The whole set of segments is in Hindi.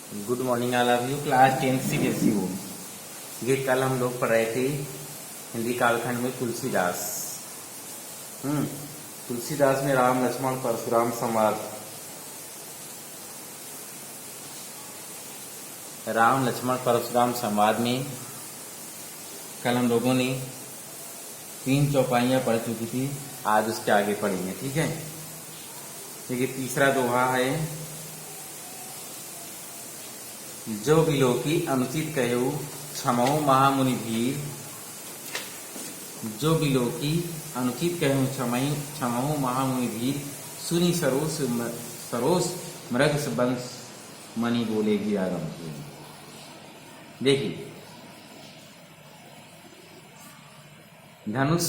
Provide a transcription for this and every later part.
Good morning all of you. Class 10 CBSE board. ये कल हम लोग पढ़ रहे थे हिंदी कालखंड में तुलसीदास। तुलसीदास में राम लक्ष्मण परशुराम संवाद। राम लक्ष्मण परशुराम संवाद में कल हम लोगों ने 3 चौपाइयाँ पढ़ चुकी थी। आज उसके आगे पढ़ेंगे, ठीक है। देखिए, तीसरा दोहा है, जो बिलोकी अनुचित कहू क्षमऊ महामुनि भीर। जो बिलोकी अनुचित कहूँ क्षमऊ महामुनि भीर। सुनी सरोस मृग बंश मणि बोलेगी आगम की। देखिए, धनुष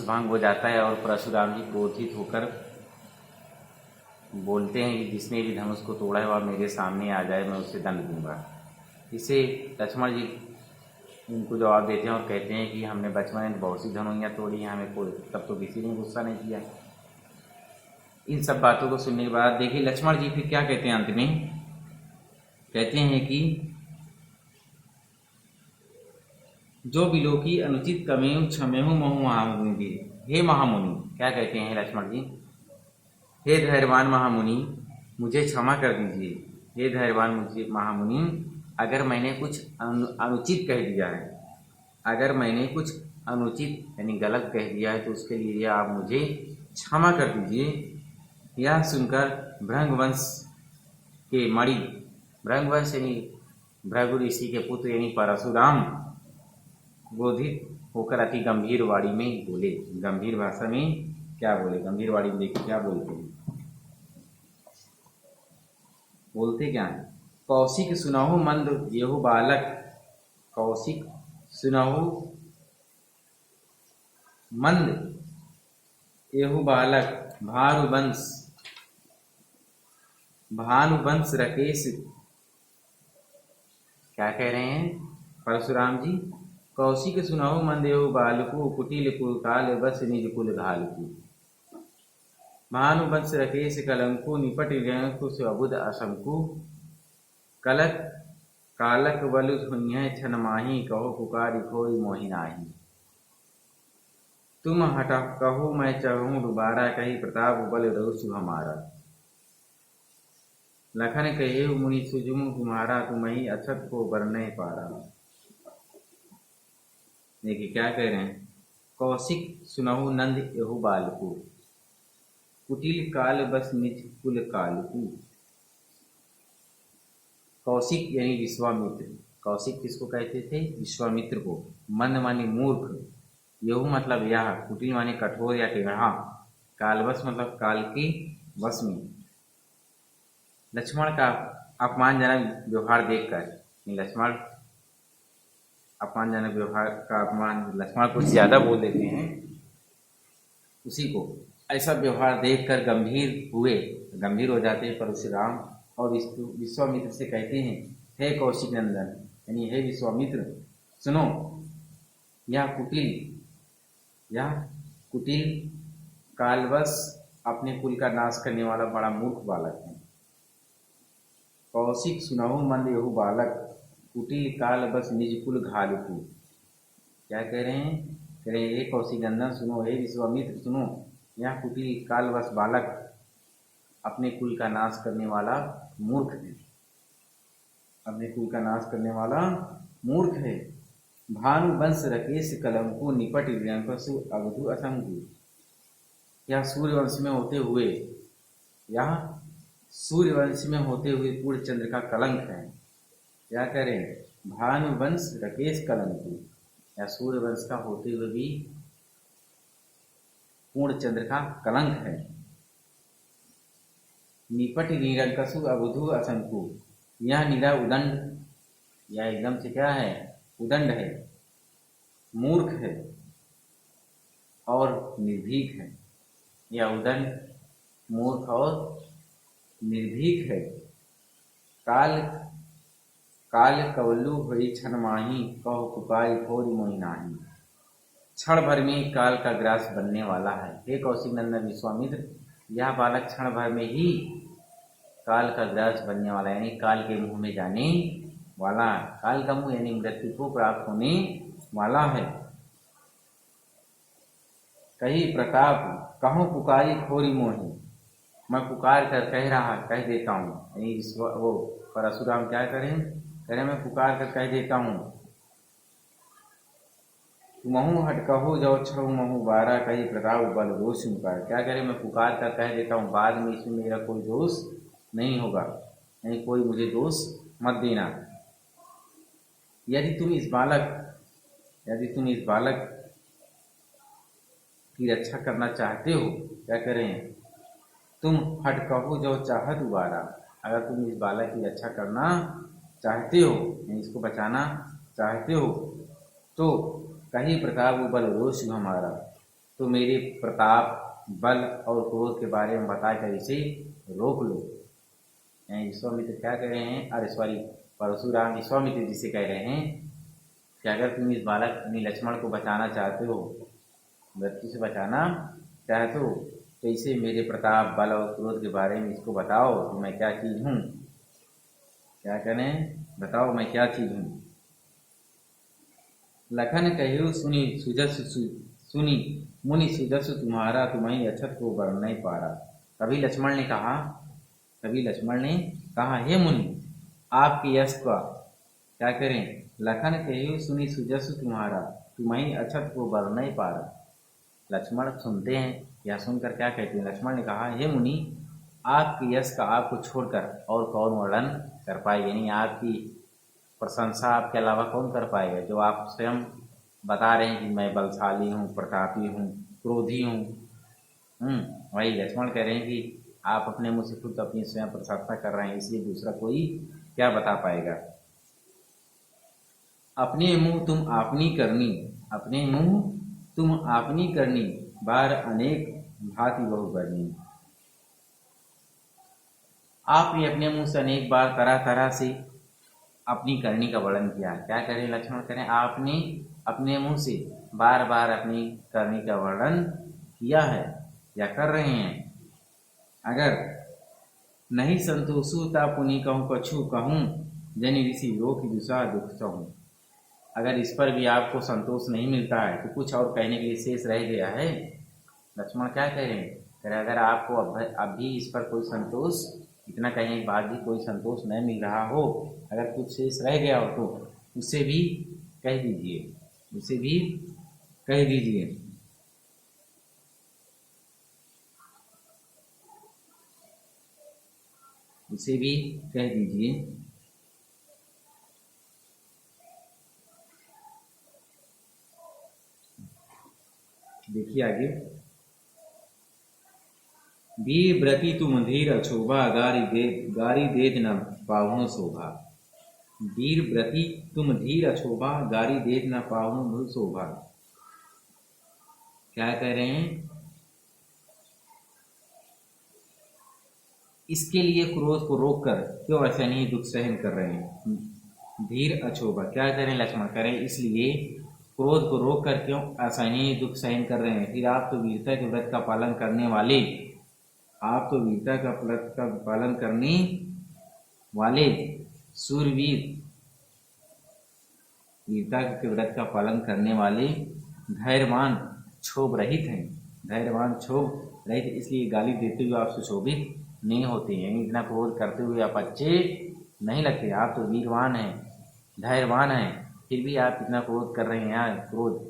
भंग हो जाता है और परशुराम जी क्रोधित होकर बोलते हैं कि जिसने भी धनुष को तोड़ा है वह मेरे सामने आ जाए, मैं उसे दंड दूंगा। इसे लक्ष्मण जी उनको जवाब देते हैं और कहते हैं कि हमने बचपन में बहुत सी धनुइयाँ तोड़ी हैं, हमें कोई तब तो किसी ने गुस्सा नहीं किया। इन सब बातों को सुनने के बाद देखिए लक्ष्मण जी फिर क्या कहते हैं, अंत में कहते हैं कि जो बिलोकी अनुचित कमेहु क्षमेहु महु महामुनि। हे महामुनि, क्या कहते हैं लक्ष्मण जी, हे धैर्यवान महामुनि मुझे क्षमा कर दीजिए। हे धैर्यवान मुझे महामुनि, अगर मैंने कुछ अनुचित कह दिया है, अगर मैंने कुछ अनुचित यानी गलत कह दिया है तो उसके लिए आप मुझे क्षमा कर दीजिए। यह सुनकर भृंगवंश के मणि, भृंगवंश यानी भृगु ऋषि के पुत्र यानी परशुराम क्रोधित होकर अति गंभीर वाणी में बोले। गंभीर भाषा में क्या बोले, गंभीर वाणी में देखिए क्या बोलते हैं। बोलते क्या है, कौशिक सुनहु मंद येहु बालक। कौशिक सुनहु मंद येहु बालक। भानुवंश रकेश। क्या कह रहे हैं परशुराम जी, कौशिक सुनहु मंद येहु बालकु। कुटिल कुल काल बस निज कुल घालकु। भानुवंश रकेश कलंकु। निपट कुश अबुध असंकु। कलक कालक बलु धुन्य छन माही। कहो पुकारी खोई मोहि नाही। तुम हटा कहो मैं चहूँ दोबारा। कही प्रताप बल रघु शुभ हमारा। लखन कहे मुनि सुजुम तुम्हारा। तुम्ही अछत को बरने पारा। देखिए क्या कह रहे हैं, कौशिक सुनहु नंद यहु बालकु। कुटिल काल बस निज कुल कालकु। कौशिक यानी विश्वामित्र। कौशिक किसको कहते थे, विश्वामित्र को। मंद माने मूर्ख, यहु मतलब यह, कुटिल माने कठोर या टेढ़ा, कालवश मतलब काल के वश में। लक्ष्मण का अपमानजनक व्यवहार देखकर, लक्ष्मण अपमानजनक व्यवहार का अपमान लक्ष्मण कुछ ज्यादा बोल देते हैं, उसी को ऐसा व्यवहार देखकर गंभीर हो जाते हैं परशुराम और विश्वामित्र से कहते हैं, हे कौशिक नंदन यानी हे विश्वामित्र, सुनो, यह कुटिल कालवश अपने कुल का नाश करने वाला बड़ा मूर्ख बालक है। कौशिक सुनहु मंद यहु बालक। कुटिल काल बस निज कुल घालकु। क्या कह रहे हैं, कह रहे हैं हे कौशिक नंदन सुनो, हे विश्वामित्र सुनो, यह कुटिल कालवश बालक अपने कुल का नाश करने वाला मूर्ख है। अपने कुल का नाश करने वाला मूर्ख है। भानुवंश रकेश कलंकु। निपट रियंकसु अवधु असंकु। यह सूर्यवंश में होते हुए पूर्ण चंद्र का कलंक है। क्या कह रहे हैं, भानुवंश रकेश कलंकु, या सूर्यवंश का होते हुए भी पूर्ण चंद्र का कलंक है। निपट निरंकसु अवधु असंकु। यह निरा उदंड, यह एकदम से क्या है, उदंड है, मूर्ख है और निर्भीक है। यह उदंड, मूर्ख और निर्भीक है। काल कवल्लु हुई छन माही। कहो पुकारी खोरी मोहि नाही। क्षण भर में काल का ग्रास बनने वाला है। हे कौशिक नंदन विश्वामित्र, यह बालक क्षण भर में ही काल का ग्रास बनने वाला, यानी काल के मुंह में जाने वाला। काल का मुंह यानी मृत्यु को प्राप्त होने वाला है। कही प्रताप कहूँ पुकारी खोरी मोही, मैं पुकार कर कह देता हूँ, यानी वो परशुराम क्या करें मैं पुकार कर कह देता हूँ। महू हटकहो जो छऊ महू बारह, कही प्रताप बल रोष मुकार। क्या करें मैं पुकार कर कह देता हूँ, बाद में इसमें मेरा कोई दोष नहीं होगा, नहीं कोई मुझे दोष मत देना। यदि तुम इस बालक की रक्षा करना चाहते हो, क्या करें तुम हटकहो जो चाह दोबारा, अगर तुम इस बालक की रक्षा करना चाहते हो, इसको बचाना चाहते हो, तो कहीं प्रताप बल रोष हमारा, तो मेरे प्रताप बल और क्रोध के बारे में बताकर इसे रोक लो। विश्वामित्र क्या कह रहे हैं, अरे सॉरी परशुराम विश्वामित्र जी से कह रहे हैं कि अगर तुम इस बालक यानी लक्ष्मण को बचाना चाहते हो, मृत्यु से बचाना चाहते हो, तो इसे मेरे प्रताप बल और क्रोध के बारे में इसको बताओ कि मैं क्या चीज हूँ। क्या करें, बताओ मैं क्या चीज हूँ। लखन कहु सुनी मुनि सुजस तुम्हारा, तुम्हें अछत को बर नहीं पारा। कभी लक्ष्मण ने कहा हे मुनि, आपके यश का क्या करें, लखन कहु सुनी सुजस तुम्हारा, तुम्हें अछत को बर नहीं पारा। लक्ष्मण सुनते हैं, यह सुनकर क्या कहते हैं, लक्ष्मण ने कहा हे मुनि, आपके यश का आपको छोड़कर और कौन वर्णन कर पाए, यानी आपकी प्रशंसा आपके अलावा कौन कर पाएगा, जो आप स्वयं बता रहे हैं कि मैं बलशाली हूँ, प्रतापी हूँ, क्रोधी हूँ। वही लक्ष्मण कह रहे हैं कि आप अपने मुँह से खुद अपनी स्वयं प्रशंसा कर रहे हैं, इसलिए दूसरा कोई क्या बता पाएगा। अपने मुँह तुम आपनी करनी, बार अनेक भांति बहु करनी। आपने अपने मुँह से अनेक बार तरह तरह से अपनी करनी का वर्णन किया। क्या करें लक्ष्मण करें, आपने अपने मुंह से बार बार अपनी करनी का वर्णन किया है या कर रहे हैं। अगर नहीं संतोषता पुनि कहूँ कछु कहूँ, जनि ऋषि रोक दूसरा दुख सहूँ। अगर इस पर भी आपको संतोष नहीं मिलता है तो कुछ और कहने के लिए शेष रह गया है। लक्ष्मण क्या कह रहे हैं, अगर आपको अब भी इस पर कोई संतोष, इतना कहने के बाद भी कोई संतोष नहीं मिल रहा हो, अगर कुछ शेष रह गया हो तो उसे भी कह दीजिए, उसे भी कह दीजिए। उसे भी कह दीजिए। देखिए आगे, वीर व्रति तुम धीर अछोभा, गारी देत न पाहुन शोभा। वीर व्रति तुम धीर अछोभा, गारी देत न पाहुन शोभा। क्या कह रहे हैं, इसके लिए क्रोध को रोककर क्यों ऐसा नहीं दुख सहन कर रहे हैं। धीर अछोभा क्या करें लक्ष्मण करें, इसलिए क्रोध को रोककर क्यों असहनीय दुख सहन कर रहे हैं। फिर आप तो वीरता के व्रत का पालन करने वाले, आप तो वीरता का व्रत का पालन करने वाले सूरवीर, वीरता के व्रत का पालन करने वाले धैर्यवान क्षोभ रहित हैं। धैर्यवान क्षोभ रहित इसलिए गाली देते हुए आप सुशोभित नहीं होते हैं, इतना क्रोध करते हुए आप अच्छे नहीं लगते। आप तो वीरवान हैं, धैर्यवान हैं, फिर भी आप इतना क्रोध कर रहे हैं। यार क्रोध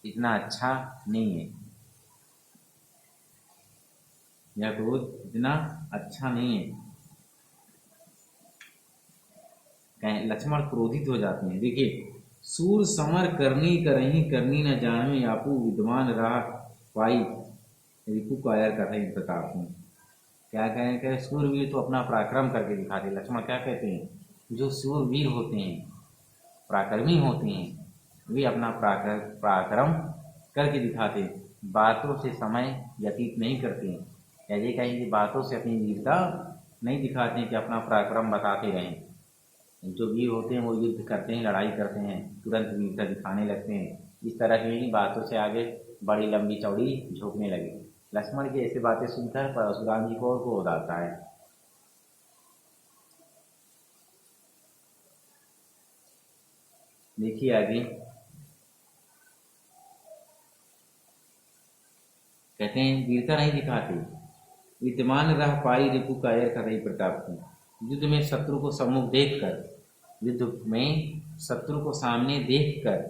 इतना अच्छा नहीं है, यह क्रोध इतना अच्छा नहीं है। लक्ष्मण क्रोधित हो जाते हैं। देखिए, सूर समर करनी न जाने, आपू विद्वान रहा पाई। रिपु कायर कर रहे हैं प्रताप में। क्या कहें कि सूरवीर तो अपना पराक्रम करके दिखाते। लक्ष्मण क्या कहते हैं, जो सूरवीर होते हैं, पराक्रमी होते हैं, वे अपना पराक्रम करके दिखाते, बातों से समय व्यतीत नहीं करते हैं। या ये कहें कि बातों से अपनी वीरता नहीं दिखाते हैं कि अपना पराक्रम बताते रहें। जो वीर होते हैं वो युद्ध करते हैं, लड़ाई करते हैं, तुरंत वीरता दिखाने लगते हैं। इस तरह की ही बातों से आगे बड़ी लंबी चौड़ी झोंकने लगे। लक्ष्मण की ऐसी बातें सुनकर परशुराम जी को क्रोध आता है। देखिए आगे कहते हैं वीरता नहीं दिखाते, विद्यमान रह पाई रिपु कायर करई प्रताप को। युद्ध में शत्रु को सम्मुख देखकर, युद्ध में शत्रु को सामने देखकर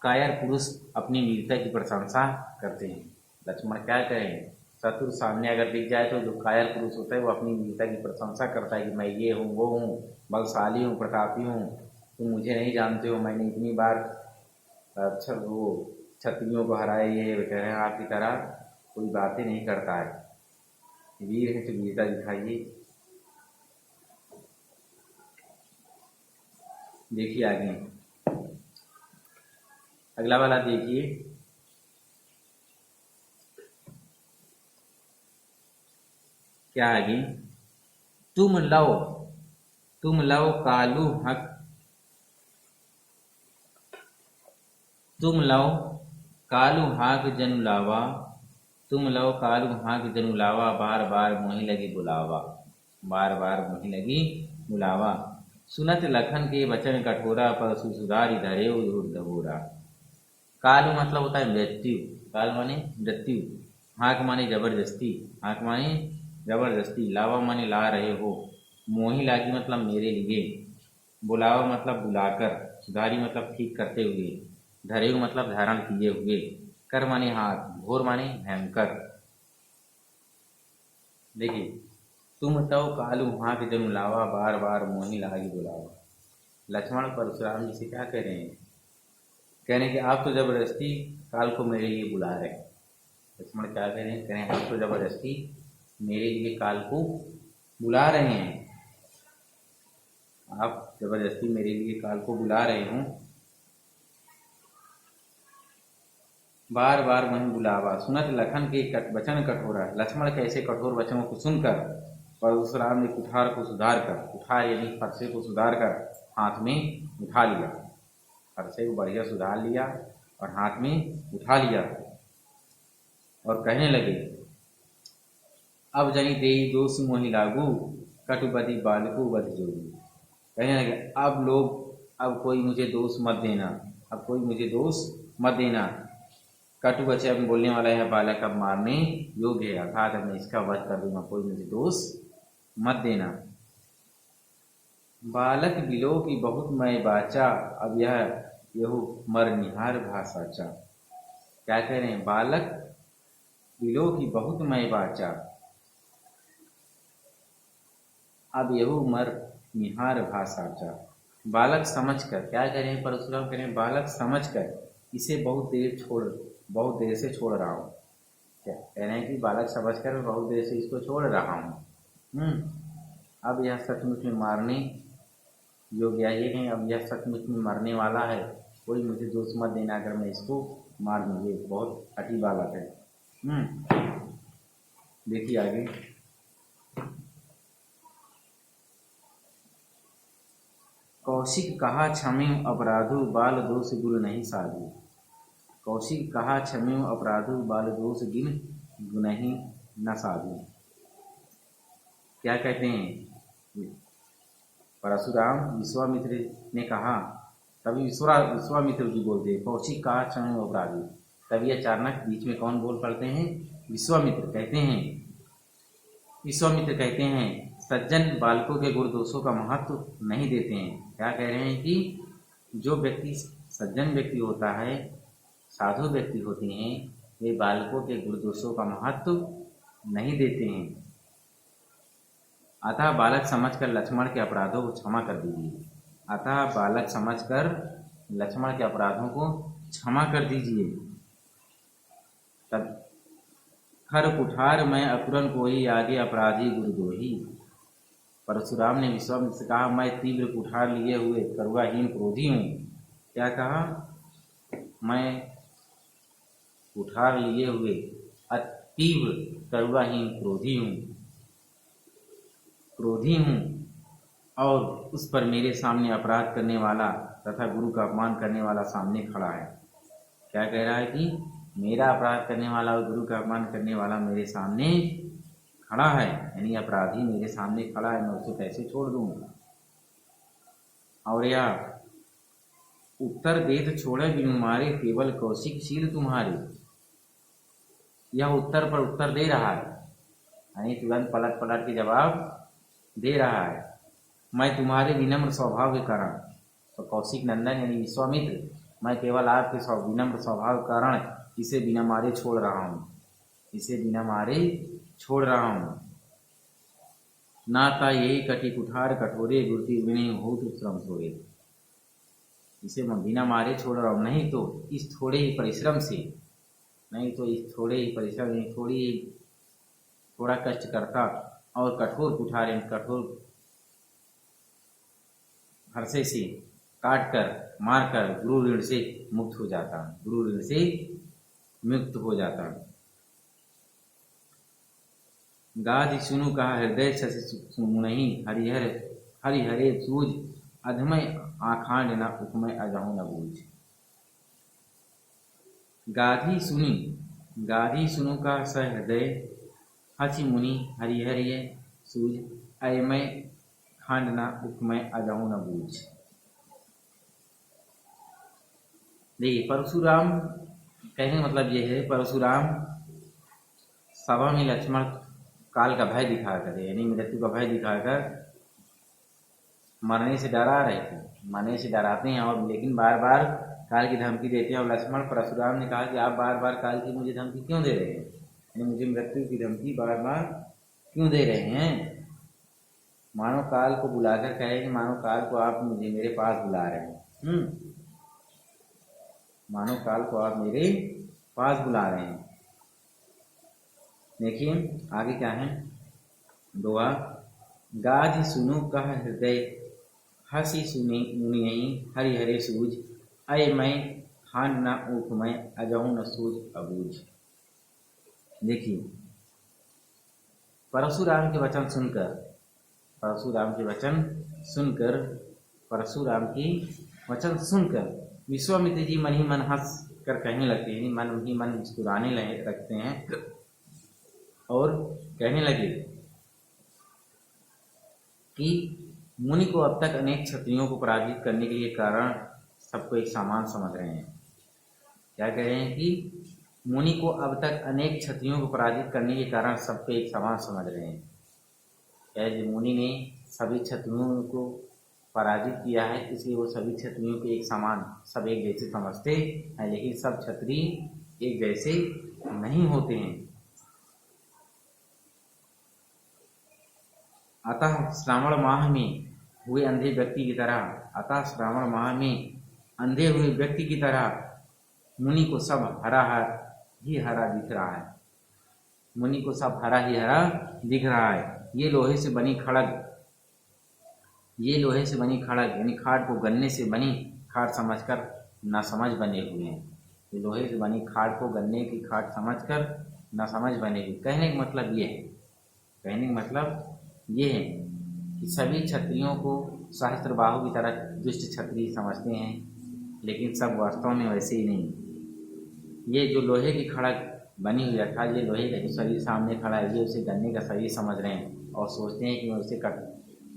कायर पुरुष अपनी वीरता की प्रशंसा करते हैं। लक्ष्मण क्या कहें, शत्रु सामने अगर दिख जाए तो जो कायर पुरुष होता है वो अपनी वीरता की प्रशंसा करता है कि मैं ये हूँ, वो हूँ, बलशाली हूँ, प्रतापी हूँ, तुम मुझे नहीं जानते हो, मैंने इतनी बार अच्छा वो क्षत्रियों को हराए, ये वगैरह। आपकी तरह कोई बातें नहीं करता है, वीर है तो वीरता दिखाइए। देखिए आगे अगला वाला देखिए, क्या आगे, तुम लव कालू हक, तुम लव कालू हाक जनु लावा, तुम लव कालू हाक जनु लावा, बार बार मोहि लगी बुलावा, बार बार मोहि लगी बुलावा। सुनत लखन के वचन कठोरा, परसु सुधारी धरे धबोरा। कालू मतलब होता है मृत्यु, काल माने मृत्यु, हाक माने जबरदस्ती, हाक माने जबरदस्ती, लावा माने ला रहे हो, मोहि लागी मतलब मेरे लिए, बुलावा मतलब बुलाकर, सुधारी मतलब ठीक करते हुए, धरे मतलब धारण किए हुए, कर माने हाथ, घोर माने भयंकर। देखिए तुम तव कालू हाक जनु लावा, बार बार मोहि लागी बुलावा। लक्ष्मण परशुराम जी से क्या कह रहे हैं, कह रहे हैं कि आप तो जबरदस्ती काल को मेरे लिए बुला रहे हैं। लक्ष्मण क्या कह रहे हैं, कह रहे हैं आप तो जबरदस्ती मेरे लिए काल को बुला रहे हैं, आप जबरदस्ती मेरे लिए काल को बुला रहे हो, बार बार वहीं बुलावा। सुनत लखन के वचन कठोरा, लक्ष्मण के ऐसे कठोर वचनों को सुनकर परशुराम ने कुठार को सुधार कर, कुठार यानी फरसे को सुधार कर हाथ में उठा लिया, फरसे को बढ़िया सुधार लिया और हाथ में उठा लिया और कहने लगे, अब जनी देई दोष मोहि लागू, कटुपति बालकू वध जोगी। कहने लगे अब कोई मुझे दोष मत देना, अब कोई मुझे दोष मत देना, कटु वचन बोलने वाला है, बालक अब मारने योग्य है, अर्थात मैं इसका वध कर दूंगा, कोई मुझे दोष मत देना। बालक बिलो की बहुत मैं बाचा, अब यहू मर निहार भाषाचा। क्या कह रहे हैं, बालक बिलो की बहुत मैं बाचा, अब यहू मर निहार भाषाचा। बालक समझकर, क्या कह रहे हैं परशुराम, कह रहे हैं बालक समझकर इसे बहुत देर से छोड़ रहा हूँ। क्या कह रहे हैं कि बालक समझकर मैं बहुत देर से इसको छोड़ रहा हूँ। अब यह सचमुच में मारने योग्य ये है, अब यह सचमुच में मरने वाला है, कोई मुझे दोष मत देना अगर मैं इसको मार दूँ, ये बहुत हठी बालक है। देखिए आगे, कौशिक कहा क्षम्यु अपराधु, बाल दोष गुरु नहीं साधु। कौशिक कहा क्षम्यु अपराधु, बाल दोष गिन गुनहि न साधु। क्या कहते हैं, परशुराम विश्वामित्र ने कहा, तभी विश्वामित्र जी बोलते हैं कौशिक कहा क्षम्यु अपराधु, तभी अचानक बीच में कौन बोल पड़ते हैं, विश्वामित्र कहते हैं सज्जन बालकों के गुण दोषों का महत्व नहीं देते हैं। क्या कह रहे हैं कि जो व्यक्ति सज्जन व्यक्ति होता है, साधु व्यक्ति होते हैं, वे बालकों के गुण दोषों का महत्व नहीं देते हैं। अतः बालक समझकर लक्ष्मण के अपराधों को क्षमा कर दीजिए, अतः बालक समझकर लक्ष्मण के अपराधों को क्षमा कर दीजिए। तब खर कुठार मैं अपुरन कोई, आगे अपराधी गुरुद्रोही। परशुराम ने विश्वामित्र से कहा, मैं तीव्र कुठार लिए हुए करुणाहीन क्रोधी हूँ। क्या कहा, मैं कुठार लिए हुए तीव्र करुणाहीन क्रोधी हूँ और उस पर मेरे सामने अपराध करने वाला तथा गुरु का अपमान करने वाला सामने खड़ा है। क्या कह रहा है कि मेरा अपराध करने वाला और गुरु का अपमान करने वाला मेरे सामने खड़ा है, यानी अपराधी मेरे सामने खड़ा है, मैं उसे कैसे छोड़ दूंगा। और या उत्तर देत छोड़े बिनु मारे केवल कौशिक शील तुम्हारे। यह उत्तर पर उत्तर दे रहा है, यानी तुरंत पलट पलट के जवाब दे रहा है। मैं तुम्हारे विनम्र स्वभाव के कारण, तो कौशिक नंदन यानी विश्वामित्र, मैं केवल आपके विनम्र स्वभाव के कारण इसे बिना मारे छोड़ रहा हूँ, इसे बिना मारे छोड़ रहा हूँ। नाता यही कटी कुठार कठोरे गुरती विनय हो तो श्रम थोड़े। इसे मैं बिना मारे छोड़ रहा हूँ, नहीं तो इस थोड़े ही परिश्रम से, नहीं तो इस थोड़े ही परिश्रम थोड़ा कष्ट करता और कठोर कुठार कठोर हर्षे से काट कर मार कर गुरु ऋण से मुक्त हो जाता, गुरु ऋण से मुक्त हो जाता। गाधि सुनु कहा हृदय शशि नहीं, हरिहर हरिहरे सूझ अधमय आखांड न उपमय अजहु न बूझ। गाधी सुनु का सहृदय हसी मुनि हरिहरिय सूझ अयमय खांड न उपमय अजहु न बूझ। देखिए परशुराम कहने का मतलब ये है, परशुराम सभा में लक्ष्मण काल का भय दिखाकर, यानी मृत्यु का भय दिखाकर मरने से डरा रहे थे, मरने से डराते हैं और लेकिन बार बार काल की धमकी देते हैं। और लक्ष्मण परशुराम ने कहा कि आप बार बार काल की मुझे धमकी क्यों दे रहे हैं, यानी मुझे मृत्यु की धमकी बार बार क्यों दे रहे हैं। मानो काल को बुलाकर कहे कि मानो काल को आप मुझे मेरे पास बुला रहे हैं, मानो काल को आप मेरे पास बुला रहे हैं। देखिए आगे क्या है, दोहा गाधि सुनु कह हृदय हसी सुनी मुनि हरिहरे सूझ अय मैं खांड न उपमय अजहु न सूझ अबूझ। देखिए परशुराम के वचन सुनकर, परशुराम के वचन सुनकर, परशुराम की वचन सुनकर विश्वामित्र जी मन ही मन हंस कर कहने लगते हैं, मन ही मन मुस्कुराने लगते हैं और कहने लगे कि मुनि को अब तक अनेक क्षत्रियों को पराजित करने के लिए कारण सबको एक समान समझ रहे हैं। क्या कह रहे हैं कि मुनि को अब तक अनेक क्षत्रियों को पराजित करने के कारण सबको एक समान समझ रहे हैं। क्या मुनि ने सभी क्षत्रियों को पराजित किया है, इसलिए वो सभी क्षत्रियों को एक समान, सब एक जैसे समझते हैं, लेकिन सब क्षत्रिय एक जैसे नहीं होते हैं। अतः श्रावण माह में हुए अंधे व्यक्ति की तरह, अतः श्रावण माह में अंधे हुए व्यक्ति की तरह मुनि को सब हरा ही हरा दिख रहा है, मुनि को सब हरा ही हरा दिख रहा है। ये लोहे से बनी खड़ग, ये लोहे से बनी खड़ग यानी खाट को गन्ने से बनी खाट समझकर नासमझ बने हुए हैं। ये लोहे से बनी खाट को गन्ने की खाट समझकर नासमझ बने हुए। कहने का मतलब ये है, कहने का मतलब ये है कि सभी क्षत्रियों को सहस्त्रबाहु की तरह दुष्ट क्षत्रिय समझते हैं, लेकिन सब वास्तव में वैसे ही नहीं। ये जो लोहे की खड़ग बनी हुई है, ये लोहे का जो शरीर सामने खड़ा है, ये उसे गन्ने का शरीर समझ रहे हैं और सोचते हैं कि मैं उसे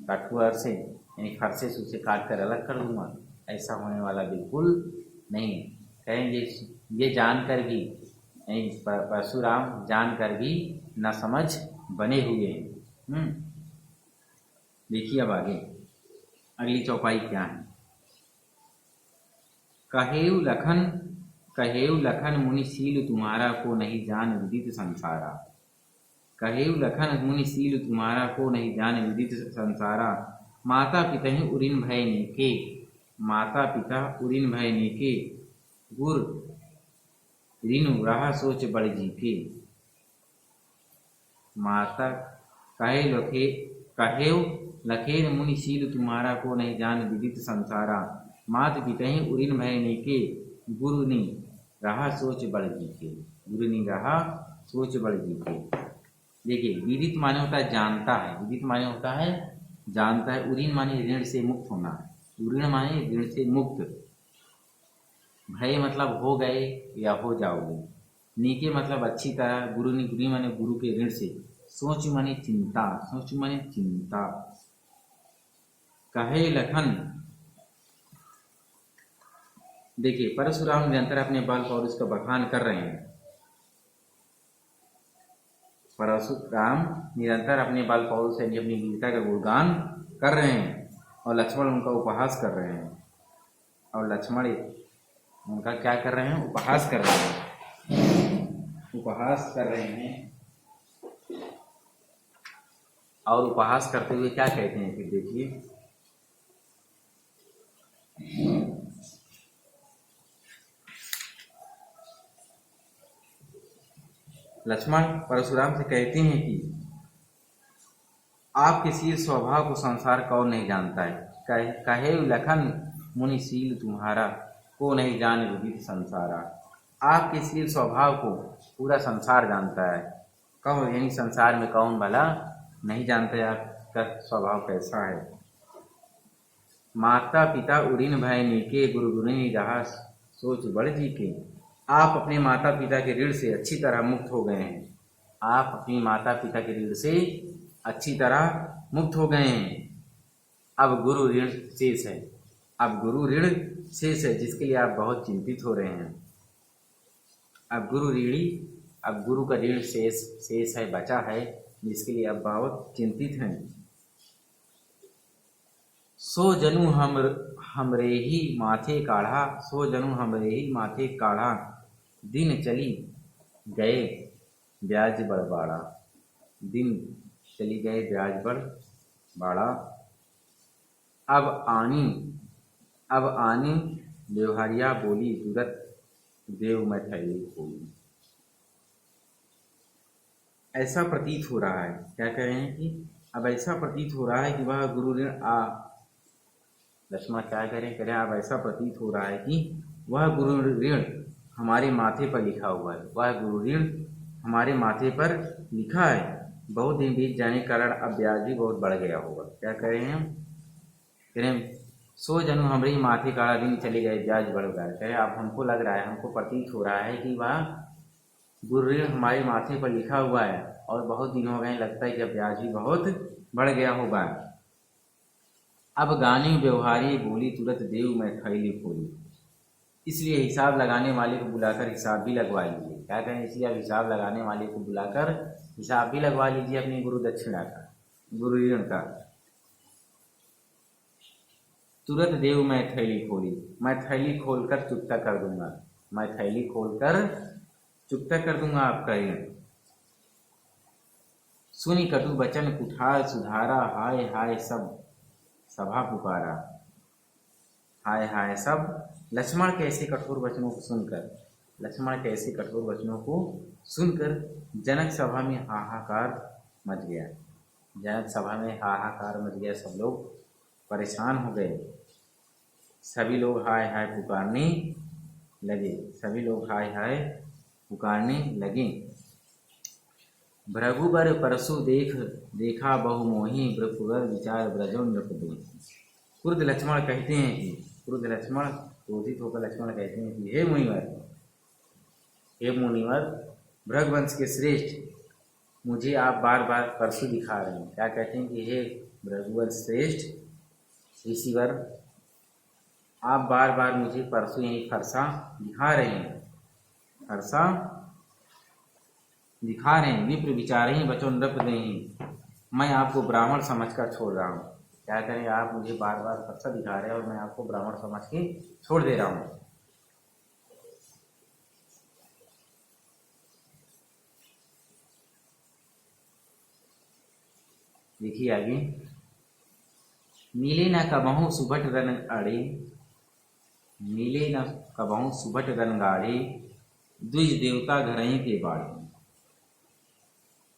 कठुआ से यानी फरसे से उसे काट कर अलग कर दूंगा। ऐसा होने वाला बिल्कुल नहीं है। कहेंगे ये जानकर भी, परशुराम जानकर भी न समझ बने हुए हैं। देखिए अब आगे अगली चौपाई क्या है। कहेऊ लखन मुनि शील तुम्हारा को नहीं जान विदित संसारा। कहेऊ लखन मुनि शील तुम्हारा को नहीं जान विदित संसारा। माता पिता ही उरिन भय नीके, माता पिता उरिन भय नीके। गुर ऋनु रहा सोच बड़ जीके। माता कहेऊ लखेर मुनि शील तुम्हारा को नहीं जान विदित संसारा। मात पिता ही उरिन भय नीके, गुरु नी रहा सोच बड़ जीके। गुरु नी रहा सोच बड़ जीके। देखिए विदित माने होता है जानता है, विदित माने होता है जानता है। उरिन माने ऋण से मुक्त होना, उरिन माने ऋण से मुक्त। भय मतलब हो गए या हो जाओगे। नीके मतलब अच्छी तरह। गुरु नी, गुरु माने गुरु के ऋण से। सोच माने चिंता, सोच माने चिंता। कहे लखन देखिए, परशुराम निरंतर अपने बल और उसका बखान कर रहे हैं। परशुराम निरंतर अपने बल पौरुष से अपनी वीरता का गुणगान कर रहे हैं और लक्ष्मण उनका उपहास कर रहे हैं। और लक्ष्मण उनका क्या कर रहे हैं? उपहास कर रहे हैं। उपहास कर रहे हैं। और उपहास करते हुए क्या कहते हैं फिर देखिए, लक्ष्मण परशुराम से कहते हैं कि आपके शील स्वभाव को संसार कौन नहीं जानता है। कहे लखन मुनि शील तुम्हारा, को नहीं जाने विदित संसारा। आपके शील स्वभाव को पूरा संसार जानता है। कहो यानी संसार में कौन भला नहीं जानता है आपका स्वभाव कैसा है। माता पिता उड़ीन भय नीके, गुरु गुरुनि रहा सोच बड़ जी के। आप अपने माता पिता के ऋण से अच्छी तरह मुक्त हो गए हैं। आप अपनी माता पिता के ऋण से अच्छी तरह मुक्त हो गए हैं। अब गुरु ऋण शेष है। अब गुरु ऋण शेष है जिसके लिए आप बहुत चिंतित हो रहे हैं। अब गुरु का ऋण शेष है, बचा है, जिसके लिए आप बहुत चिंतित हैं। सो जनु हमरे ही माथे काढ़ा, सो जनु हमरे ही माथे काढ़ा। दिन चली गए ब्याज बड़बाड़ा, दिन चली गए ब्याज बड़बाड़ा। अब आनी व्यवहारिया बोली, तुरत देव मैं थैली खोली। ऐसा प्रतीत हो रहा है, क्या कह रहे हैं कि अब ऐसा प्रतीत हो रहा है कि वह गुरु ऋण लक्ष्मण क्या करें अब ऐसा प्रतीत हो रहा है कि वह गुरु ऋण हमारे माथे पर लिखा हुआ है। वह गुरु ऋण हमारे माथे पर लिखा है। बहुत दिन बीत जाने के कारण अब ब्याज भी बहुत बढ़ गया होगा। क्या कह रहे हैं? कह रहे हैं सो जनु हमारे माथे काढ़ा, दिन चले गए ब्याज बढ़ गया। कह रहे अब हमको लग रहा है, हमको प्रतीत हो रहा है कि वह गुरु ऋण हमारे माथे पर लिखा हुआ है और बहुत दिन हो गए, लगता है कि ब्याज भी बहुत बढ़ गया होगा। अब गाने व्यवहारी बोली, तुरंत देव मैं थैली खोली। इसलिए हिसाब लगाने वाले को बुलाकर हिसाब भी लगवा लीजिए। क्या कहें? इसलिए अब हिसाब लगाने वाले को बुलाकर हिसाब भी लगवा लीजिए अपनी गुरु दक्षिणा का, गुरु ऋण का। तुरंत देव मैं थैली खोली, मैं थैली खोलकर चुकता कर दूंगा। मैं थैली खोलकर चुकता कर दूंगा आपका ऋण। सुनी कटु बचन कुठार सुधारा, हाय हाय सब सभा पुकारा। हाय हाय सब। लक्ष्मण कैसे कठोर वचनों को सुनकर जनक सभा में हाहाकार मच गया। जनक सभा में हाहाकार मच गया, सब लोग परेशान हो गए। सभी लोग हाय हाय पुकारने लगे। भृगुबर परसु देखा बहुमोही, भृगुबर विचार ब्रजो नृपदेही। क्रुद्ध लक्ष्मण क्रोधित होकर लक्ष्मण कहते हैं कि हे मुनिवर, भृगवंश के श्रेष्ठ, मुझे आप बार बार परशु दिखा रहे हैं। क्या कहते हैं कि हे भृगुवंश श्रेष्ठ ऋषिवर, आप बार बार मुझे परशु यही फरसा दिखा रहे हैं। विप्र विचारे बचो नृप देही, मैं आपको ब्राह्मण समझकर छोड़ रहा हूँ। क्या करें? आप मुझे बार बार फरसा दिखा रहे हैं और मैं आपको ब्राह्मण समझ के छोड़ दे रहा हूँ। देखिए आगे, मिले न कबहू सुबट रन गाड़े, द्विज देवता घरही के बाड़े।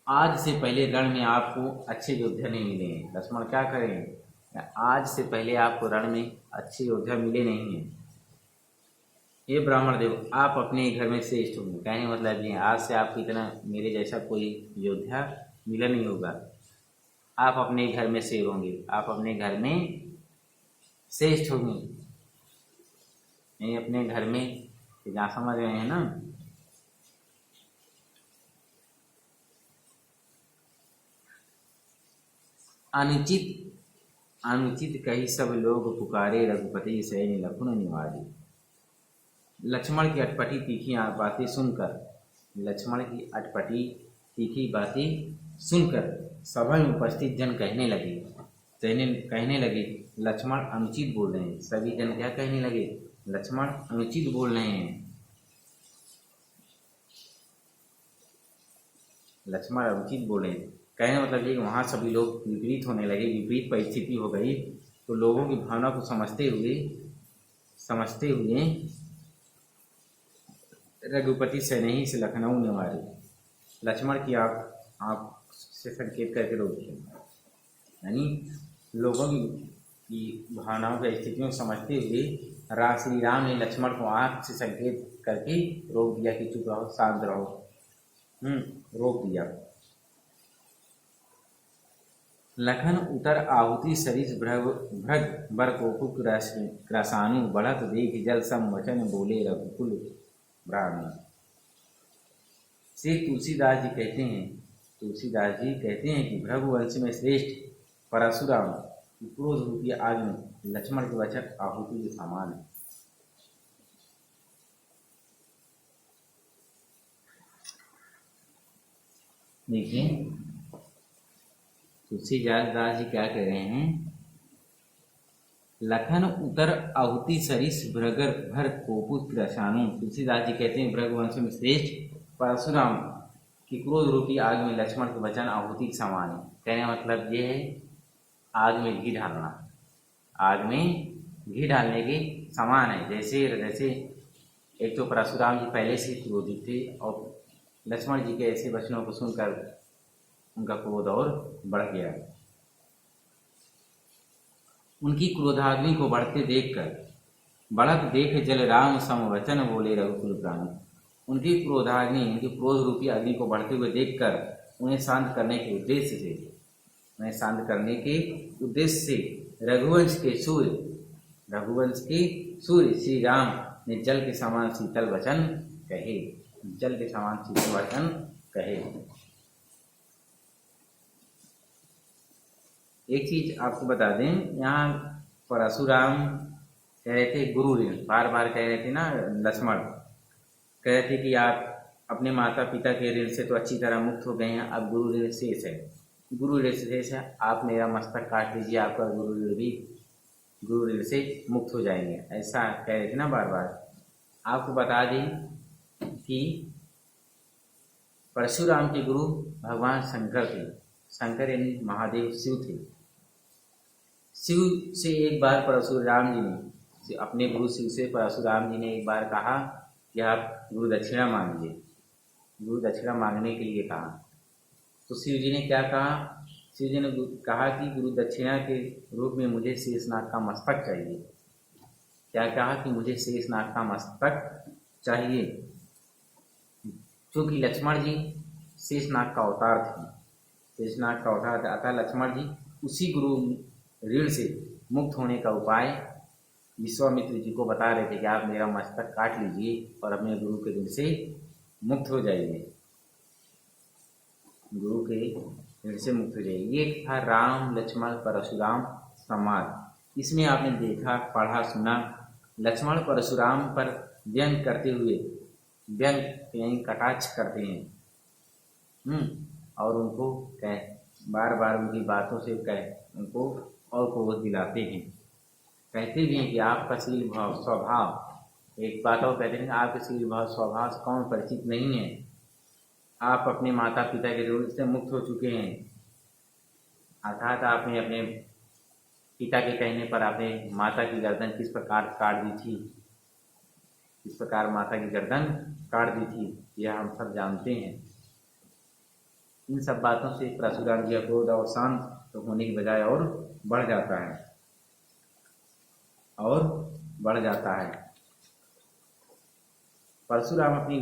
आज से पहले रण में आपको अच्छे योद्धा नहीं मिले हैं। लक्ष्मण क्या करें? आज से पहले आपको रण में अच्छे योद्धा मिले नहीं हैं। ये ब्राह्मण देव, आप अपने घर में श्रेष्ठ होंगे। कहने मतलब ये, आज से आपको इतना मेरे जैसा कोई योद्धा मिला नहीं होगा। आप अपने घर में शेर होंगे, आप अपने घर में श्रेष्ठ होंगे। नहीं अपने घर में, जहाँ समझ रहे हैं ना। अनुचित कही सब लोग पुकारे, रघुपति सैन्य लखुन निवारी। लक्ष्मण की अटपटी तीखी बातें सुनकर, लक्ष्मण की अटपटी तीखी बातें सुनकर सभा में उपस्थित जन कहने लगे लक्ष्मण अनुचित बोल रहे हैं। सभी जन क्या कहने लगे? लक्ष्मण अनुचित बोल रहे हैं। लक्ष्मण अनुचित बोले, कहने का मतलब ये कि वहाँ सभी लोग विपरीत होने लगे, विपरीत परिस्थिति हो गई। तो लोगों की भावना को समझते हुए रघुपति सैन्य से लखनऊ ने मारे। लक्ष्मण की आप से संकेत करके रोक दिया, यानी लोगों की भावनाओं की स्थितियों को समझते हुए श्री राम ने लक्ष्मण को आँख से संकेत करके रोक दिया कि चुप रहो, शांत रहो। रोक दिया। लखन उतर आहुति सरिस भृग बर कोपु क्रसानु बढ़त देख जल सम वचन बोले रघुकुल ब्राह्मण। श्री तुलसीदास जी कहते हैं कि भृगु वंश में श्रेष्ठ परशुराम क्रोध रूपी आग में लक्ष्मण के वचन आहुति के समान है। देखिए तुलसीदास जी क्या कह रहे हैं? लखन उतर आहुति सरिस भ्रगर भर कोपुत क्रसानु। तुलसीदास जी कहते हैं भृगु वंश में श्रेष्ठ परशुराम की क्रोध रूपी आग में लक्ष्मण के वचन आहुति के समान है। कहने का मतलब ये है आग में घी डालना, आग में घी डालने के समान है। जैसे एक तो परशुराम जी पहले से क्रोधित थे और लक्ष्मण जी के ऐसे वचनों को सुनकर उनका क्रोध और बढ़ गया। उनकी क्रोधाग्नि को बढ़त देख जल राम सम वचन बोले रघुकुल ब्राह्मण। उनकी क्रोधाग्नि, उनकी क्रोध रूपी अग्नि को बढ़ते हुए देखकर उन्हें शांत करने के उद्देश्य से रघुवंश के सूर्य श्री राम ने जल के समान शीतल वचन कहे। एक चीज आपको बता दें, यहाँ परशुराम कह रहे थे गुरु ऋण, बार बार कह रहे थे ना। लक्ष्मण कह रहे थे कि आप अपने माता पिता के ऋण से तो अच्छी तरह मुक्त हो गए हैं, अब गुरु ऋण शेष है, आप मेरा मस्तक काट लीजिए, आपका गुरु ऋण से मुक्त हो जाएंगे, ऐसा कह रहे थे ना बार बार। आपको बता दें कि परशुराम के गुरु भगवान शंकर थे। शंकर यानी महादेव शिव थे। शिव से एक बार परशुराम जी ने, अपने गुरु शिव से परशुराम जी ने एक बार कहा कि आप गुरु दक्षिणा मांगिए। गुरु दक्षिणा मांगने के लिए कहा तो शिव जी ने क्या कहा? शिव जी ने कहा कि गुरु दक्षिणा के रूप में मुझे शेषनाग का मस्तक चाहिए। क्या कहा? कि मुझे शेषनाग का मस्तक चाहिए, क्योंकि लक्ष्मण जी शेषनाग का अवतार थे। अतः लक्ष्मण जी उसी गुरु ऋण से मुक्त होने का उपाय विश्वामित्र जी को बता रहे थे कि आप मेरा मस्तक काट लीजिए और अपने गुरु के ऋण से मुक्त हो जाइए। ये था राम लक्ष्मण परशुराम संवाद। इसमें आपने देखा, पढ़ा, सुना, लक्ष्मण परशुराम पर व्यंग करते हुए यानी कटाक्ष करते हैं और उनको बार बार उनकी बातों से उनको और क्रोध दिलाते हैं। कहते भी हैं कि आपका शील भाव स्वभाव, एक बात और कहते हैं आपके शील भाव स्वभाव से कौन परिचित नहीं है, आप अपने माता पिता के ऋण से मुक्त हो चुके हैं। अर्थात आपने अपने पिता के कहने पर आपने माता की गर्दन किस प्रकार काट दी थी, यह हम सब जानते हैं। इन सब बातों से परशुराम जी क्रोध और शांत होने की बजाय और बढ़ जाता है। परशुराम अपनी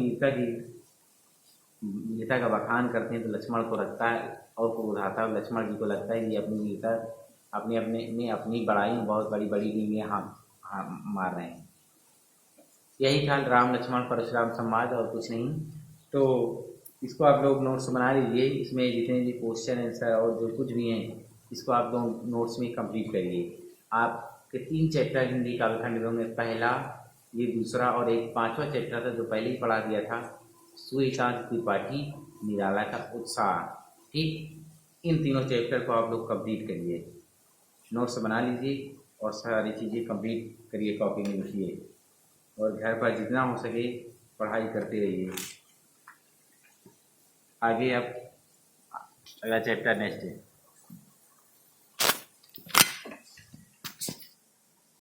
वीरता का बखान करते हैं तो लक्ष्मण को लगता है और क्रोध आता है। लक्ष्मण जी को लगता है कि अपनी वीरता अपनी बड़ाई में बहुत बड़ी रींगें मार रहे हैं। यही था राम लक्ष्मण परशुराम संवाद और कुछ नहीं। तो इसको आप लोग नोट्स बना लीजिए। इसमें जितने भी क्वेश्चन आंसर और जो कुछ भी हैं इसको आप लोग नोट्स में कंप्लीट करिए। आपके 3 चैप्टर हिंदी काव्यखंड होंगे, पहला, ये दूसरा, और एक 5वां चैप्टर था जो पहले ही पढ़ा दिया था, सुईकांत त्रिपाठी निराला का उत्साह। ठीक, इन तीनों चैप्टर को आप लोग कंप्लीट करिए, नोट्स बना लीजिए और सारी चीज़ें कंप्लीट करिए, कॉपी में लिखिए और घर पर जितना हो सके पढ़ाई करते रहिए। आगे अब अगला चैप्टर नेक्स्ट है।